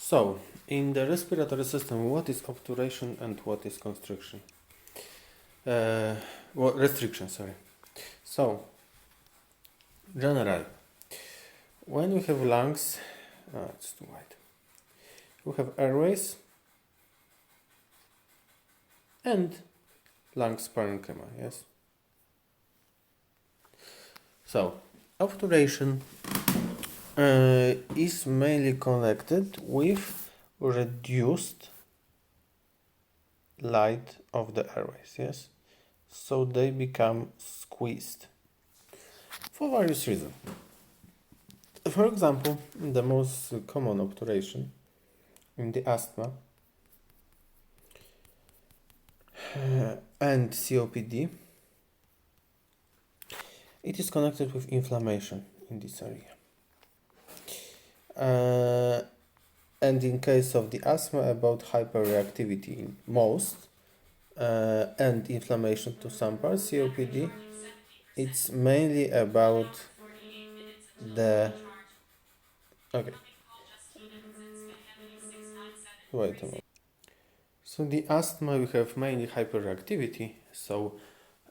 So, in the respiratory system, what is obturation and what is constriction? Restriction, sorry. So, generally, when we have lungs, it's too wide. We have airways and lungs parenchyma, yes? So, obturation is mainly connected with reduced light of the airways, yes? So they become squeezed for various reasons. For example, the most common obturation in the asthma and COPD, it is connected with inflammation in this area. And in case of the asthma, about hyperreactivity in most and inflammation to some parts. COPD, it's mainly about the... Okay. Wait a moment. So the asthma, we have mainly hyperreactivity, so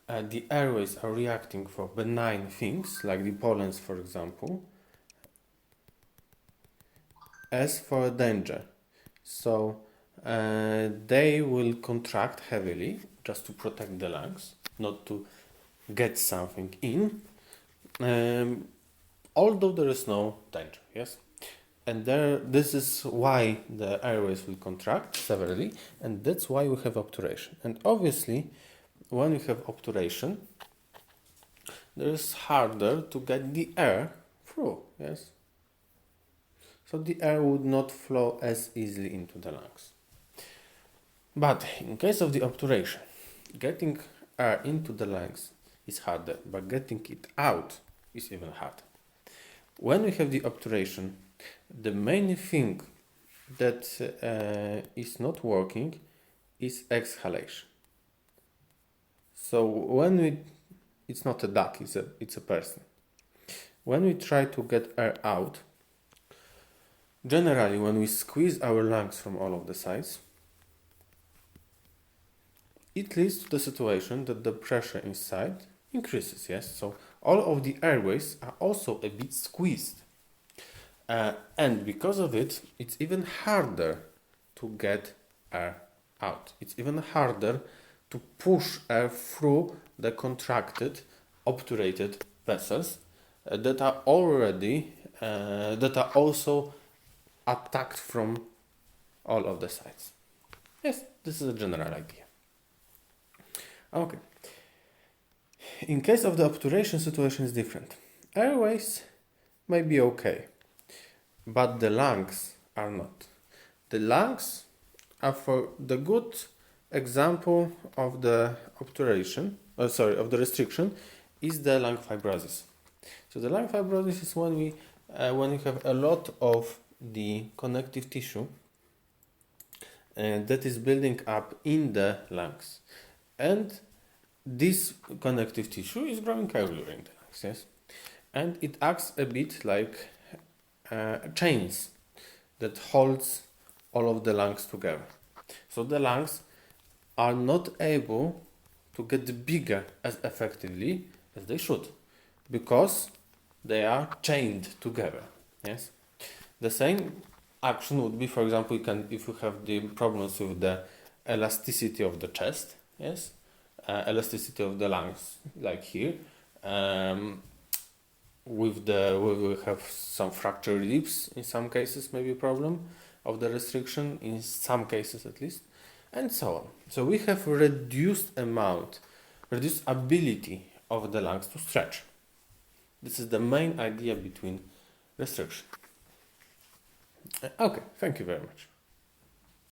the airways are reacting for benign things, like the pollens, for example, as for danger. So they will contract heavily just to protect the lungs, not to get something in, although there is no danger, yes? And this is why the airways will contract severely, and that's why we have obturation. And obviously, when we have obturation, there is harder to get the air through, yes? So the air would not flow as easily into the lungs. But in case of the obturation, getting air into the lungs is harder, but getting it out is even harder. When we have the obturation, the main thing that is not working is exhalation. So when it's not a duck, it's a person. When we try to get air out, generally when we squeeze our lungs from all of the sides, it leads to the situation that the pressure inside increases, yes? So all of the airways are also a bit squeezed. And because of it, it's even harder to get air out. It's even harder to push air through the contracted, obturated vessels that are also attacked from all of the sides. Yes, this is a general idea. Okay. In case of the obturation, situation is different. Airways may be okay, but the lungs are not. The lungs are, for the good example of the obturation, of the restriction, is the lung fibrosis. So the lung fibrosis is when we have a lot of the connective tissue that is building up in the lungs, and this connective tissue is growing everywhere in the lungs, yes, and it acts a bit like chains that holds all of the lungs together. So the lungs are not able to get bigger as effectively as they should, because they are chained together. Yes, the same action would be, for example, if you have the problems with the elasticity of the chest, yes, elasticity of the lungs, like here. We have some fractured lips in some cases, maybe a problem of the restriction in some cases at least, and so on. So we have reduced ability of the lungs to stretch. This is the main idea between restriction. Okay, thank you very much.